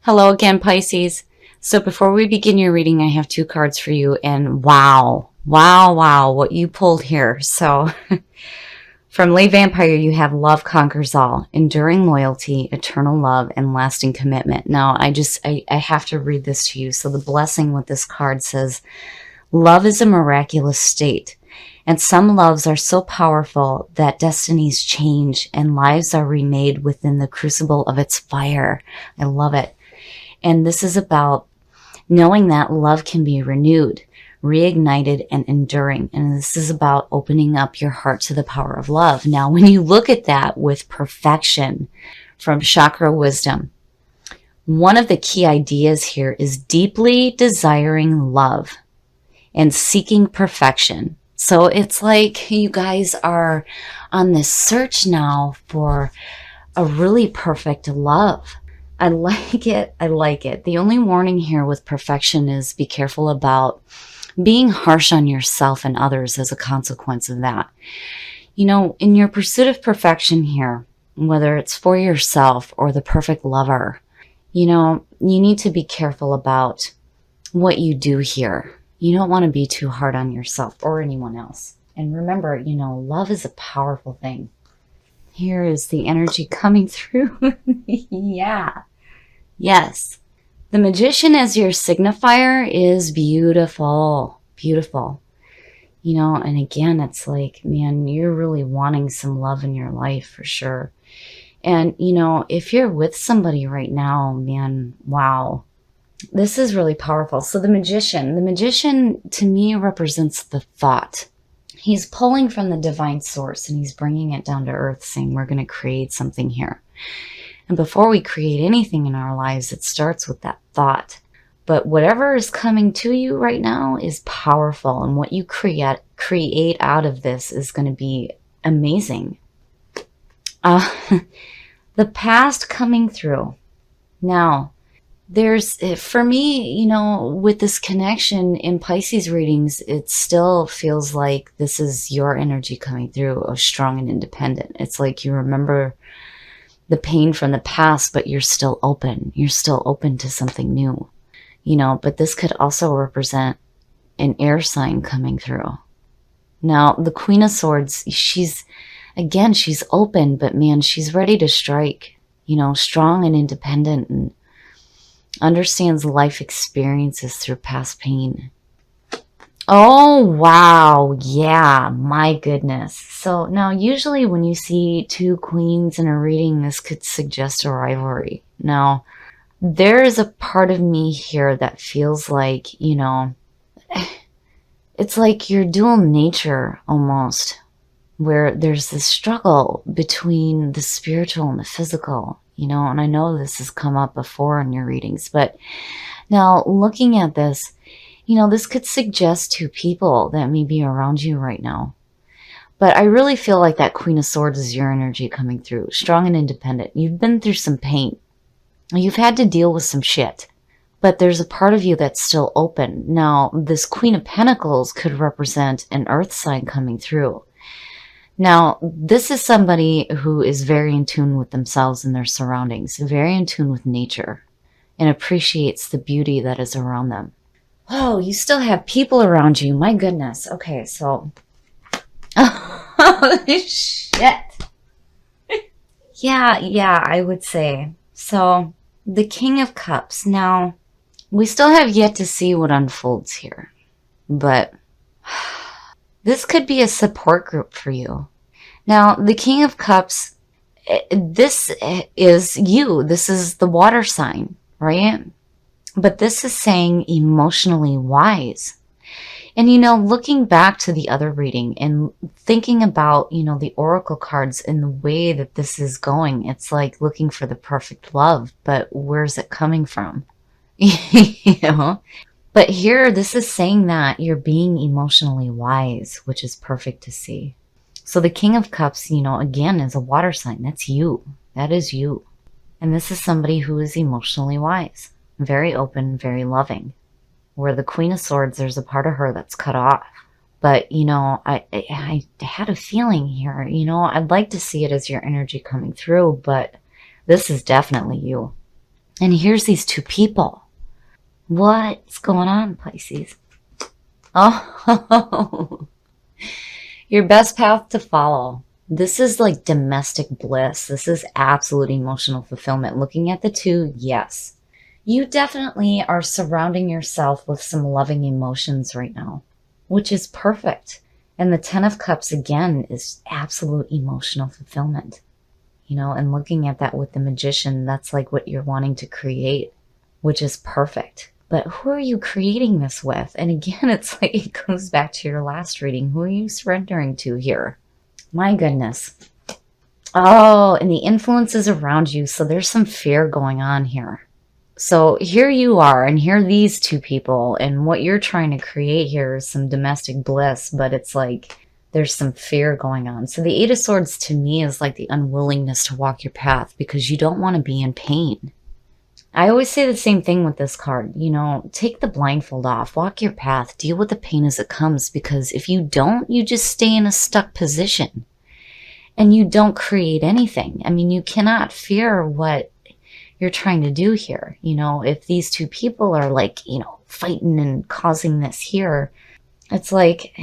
Hello again, Pisces. So before we begin your reading, I have two cards for you, and wow, what you pulled here. So from Lay Vampire, you have love conquers all, enduring loyalty, eternal love, and lasting commitment. Now, I have to read this to you. So the blessing with this card says, love is a miraculous state, and some loves are so powerful that destinies change and lives are remade within the crucible of its fire. I love it. And this is about knowing that love can be renewed, reignited, and enduring. And this is about opening up your heart to the power of love. Now, when you look at that with perfection from Chakra Wisdom, one of the key ideas here is deeply desiring love and seeking perfection. So it's like you guys are on this search now for a really perfect love. I like it. I like it. The only warning here with perfection is be careful about being harsh on yourself and others as a consequence of that. You know, in your pursuit of perfection here, whether it's for yourself or the perfect lover, you know, you need to be careful about what you do here. You don't want to be too hard on yourself or anyone else. And remember, you know, love is a powerful thing. Here is the energy coming through. Yeah. Yes. The Magician as your signifier is beautiful. Beautiful. You know, and again, it's like, man, you're really wanting some love in your life for sure. And, you know, if you're with somebody right now, man, wow. This is really powerful. So the Magician to me represents the thought. He's pulling from the divine source and he's bringing it down to earth, saying we're going to create something here. And before we create anything in our lives, it starts with that thought. But whatever is coming to you right now is powerful. And what you create out of this is going to be amazing. The past coming through. Now, there's, for me, you know, with this connection in Pisces readings, it still feels like this is your energy coming through, strong and independent. It's like you remember the pain from the past, but you're still open. You're still open to something new, you know, but this could also represent an air sign coming through. Now, the Queen of Swords, she's open, but man, she's ready to strike, you know, strong and independent and understands life experiences through past pain. Oh, wow. Yeah, my goodness. So now usually when you see two queens in a reading, this could suggest a rivalry. Now, there is a part of me here that feels like, you know, it's like your dual nature almost, where there's this struggle between the spiritual and the physical. You know, and I know this has come up before in your readings, but now looking at this, you know, this could suggest two people that may be around you right now. But I really feel like that Queen of Swords is your energy coming through, strong and independent. You've been through some pain. You've had to deal with some shit, but there's a part of you that's still open. Now, this Queen of Pentacles could represent an earth sign coming through. Now, this is somebody who is very in tune with themselves and their surroundings, very in tune with nature, and appreciates the beauty that is around them. Oh, you still have people around you. My goodness. Okay, so... Oh, shit. Yeah, I would say. So, the King of Cups. Now, we still have yet to see what unfolds here, but... this could be a support group for you. Now, the King of Cups, this is you. This is the water sign, right? But this is saying emotionally wise. And, you know, looking back to the other reading and thinking about, you know, the oracle cards and the way that this is going, it's like looking for the perfect love, but where's it coming from? You know? But here, this is saying that you're being emotionally wise, which is perfect to see. So the King of Cups, you know, again, is a water sign. That's you. That is you. And this is somebody who is emotionally wise, very open, very loving. Where the Queen of Swords, there's a part of her that's cut off. But, you know, I had a feeling here, you know, I'd like to see it as your energy coming through, but this is definitely you. And here's these two people. What's going on, Pisces? Oh, your best path to follow. This is like domestic bliss. This is absolute emotional fulfillment. Looking at the two, yes. You definitely are surrounding yourself with some loving emotions right now, which is perfect. And the Ten of Cups, again, is absolute emotional fulfillment. You know, and looking at that with the Magician, that's like what you're wanting to create, which is perfect. But who are you creating this with? And again, it's like it goes back to your last reading. Who are you surrendering to here? My goodness. Oh, and the influences around you. So there's some fear going on here. So here you are, and here are these two people, and what you're trying to create here is some domestic bliss, but it's like there's some fear going on. So the Eight of Swords to me is like the unwillingness to walk your path because you don't want to be in pain. I always say the same thing with this card. You know, take the blindfold off, walk your path, deal with the pain as it comes, because if you don't, you just stay in a stuck position and you don't create anything. I mean, you cannot fear what you're trying to do here. You know, if these two people are like, you know, fighting and causing this here, it's like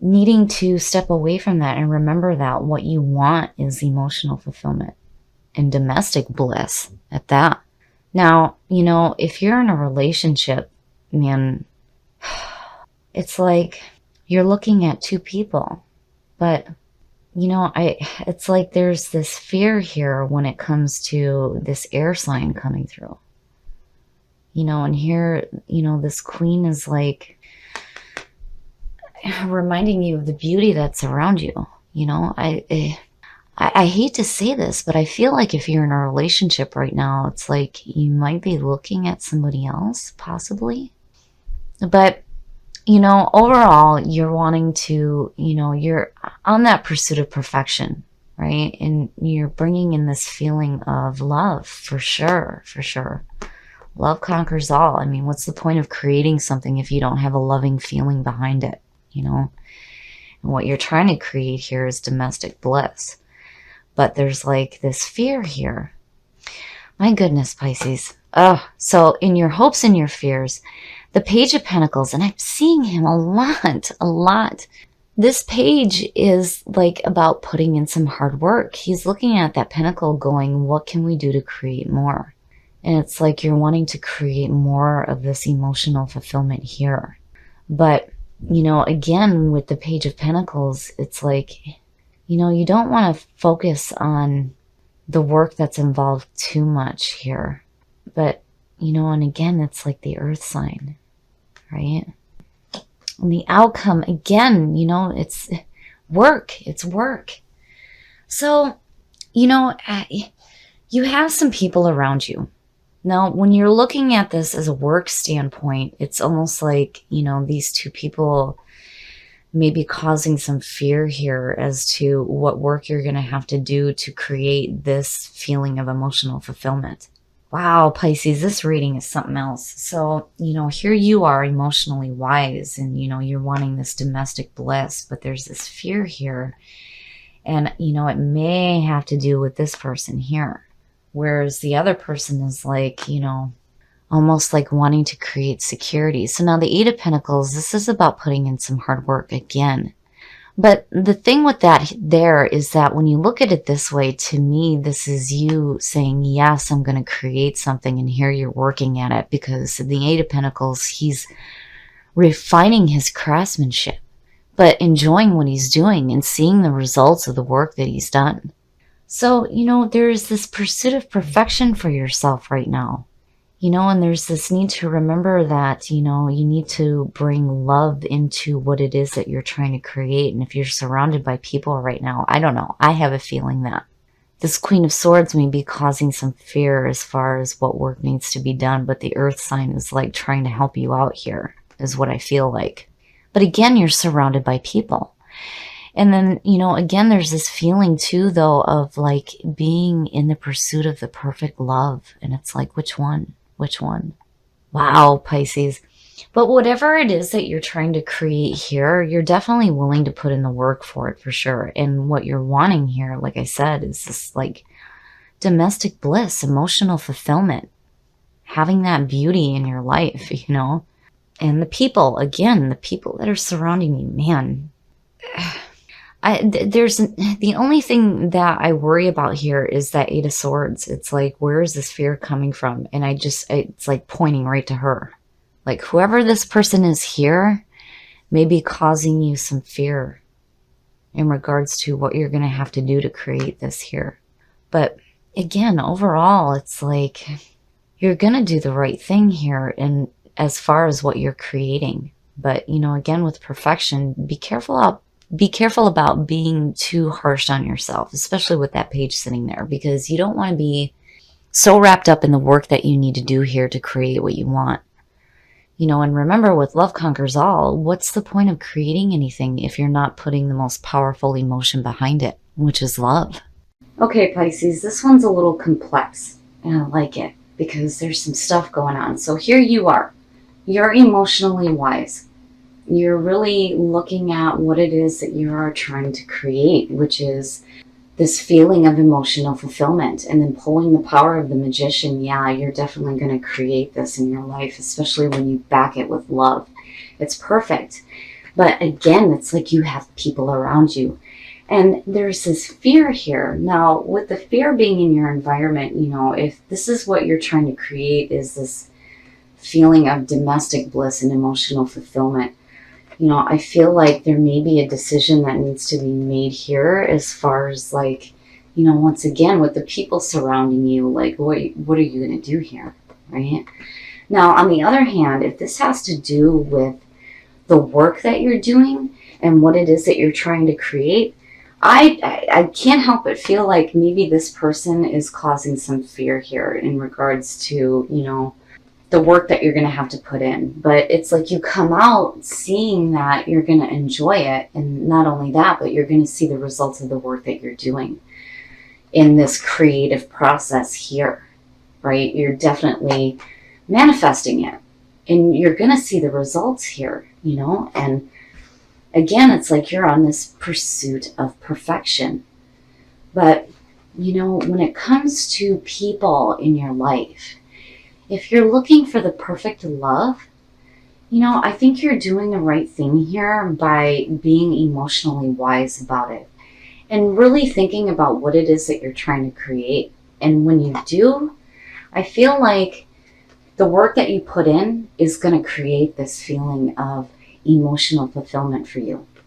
needing to step away from that and remember that what you want is emotional fulfillment and domestic bliss at that. Now, you know, if you're in a relationship, man, it's like you're looking at two people, but you know, it's like there's this fear here when it comes to this air sign coming through. You know, and here, you know, this queen is like reminding you of the beauty that's around you. You know, I hate to say this, but I feel like if you're in a relationship right now, it's like you might be looking at somebody else, possibly. But you know, overall, you're wanting to, you know, you're on that pursuit of perfection, right? And you're bringing in this feeling of love, for sure, for sure. Love conquers all. I mean, what's the point of creating something if you don't have a loving feeling behind it, you know? And what you're trying to create here is domestic bliss. But there's like this fear here. My goodness, Pisces. Oh, so in your hopes and your fears, the Page of Pentacles, and I'm seeing him a lot. This page is like about putting in some hard work. He's looking at that pentacle going, what can we do to create more? And it's like you're wanting to create more of this emotional fulfillment here. But, you know, again, with the Page of Pentacles, it's like, you know, you don't want to focus on the work that's involved too much here. But, you know, and again, it's like the earth sign, right? And the outcome, again, you know, it's work. It's work. So, you know, you have some people around you. Now, when you're looking at this as a work standpoint, it's almost like, you know, these two people may be causing some fear here as to what work you're going to have to do to create this feeling of emotional fulfillment. Wow, Pisces, this reading is something else. So, you know, here you are emotionally wise and, you know, you're wanting this domestic bliss, but there's this fear here. And, you know, it may have to do with this person here. Whereas the other person is like, you know, almost like wanting to create security. So now the Eight of Pentacles, this is about putting in some hard work again. But the thing with that there is that when you look at it this way, to me, this is you saying, yes, I'm going to create something, and here you're working at it, because the Eight of Pentacles, he's refining his craftsmanship, but enjoying what he's doing and seeing the results of the work that he's done. So, you know, there's this pursuit of perfection for yourself right now. You know, and there's this need to remember that, you know, you need to bring love into what it is that you're trying to create. And if you're surrounded by people right now, I don't know, I have a feeling that this Queen of Swords may be causing some fear as far as what work needs to be done. But the earth sign is like trying to help you out here, is what I feel like. But again, you're surrounded by people. And then, you know, again, there's this feeling too, though, of like being in the pursuit of the perfect love. And it's like, which one? Which one? Wow, Pisces. But whatever it is that you're trying to create here, you're definitely willing to put in the work for it, for sure. And what you're wanting here, like I said, is this like domestic bliss, emotional fulfillment. having that beauty in your life, you know? And the people, again, the people that are surrounding you, man. There's the only thing that I worry about here is that Eight of Swords. It's like, where is this fear coming from? And it's like pointing right to her. Like, whoever this person is here may be causing you some fear in regards to what you're going to have to do to create this here. But again, overall, it's like you're going to do the right thing here in as far as what you're creating. But, you know, again, with perfection, be careful about being too harsh on yourself, especially with that page sitting there, because you don't want to be so wrapped up in the work that you need to do here to create what you want. You know, and remember, with love conquers all, what's the point of creating anything if you're not putting the most powerful emotion behind it, which is love? Okay, Pisces, this one's a little complex, and I like it because there's some stuff going on. So here you are. You're emotionally wise. You're really looking at what it is that you are trying to create, which is this feeling of emotional fulfillment, and then pulling the power of the magician. Yeah, you're definitely going to create this in your life, especially when you back it with love. It's perfect. But again, it's like you have people around you. And there's this fear here. Now, with the fear being in your environment, you know, if this is what you're trying to create, is this feeling of domestic bliss and emotional fulfillment, you know, I feel like there may be a decision that needs to be made here as far as, like, you know, once again, with the people surrounding you, like, what are you going to do here, right? Now, on the other hand, if this has to do with the work that you're doing and what it is that you're trying to create, I can't help but feel like maybe this person is causing some fear here in regards to, you know, the work that you're going to have to put in. But it's like you come out seeing that you're going to enjoy it. And not only that, but you're going to see the results of the work that you're doing in this creative process here, right? You're definitely manifesting it. And you're going to see the results here, you know? And again, it's like you're on this pursuit of perfection. But, you know, when it comes to people in your life, if you're looking for the perfect love, you know, I think you're doing the right thing here by being emotionally wise about it and really thinking about what it is that you're trying to create. And when you do, I feel like the work that you put in is going to create this feeling of emotional fulfillment for you.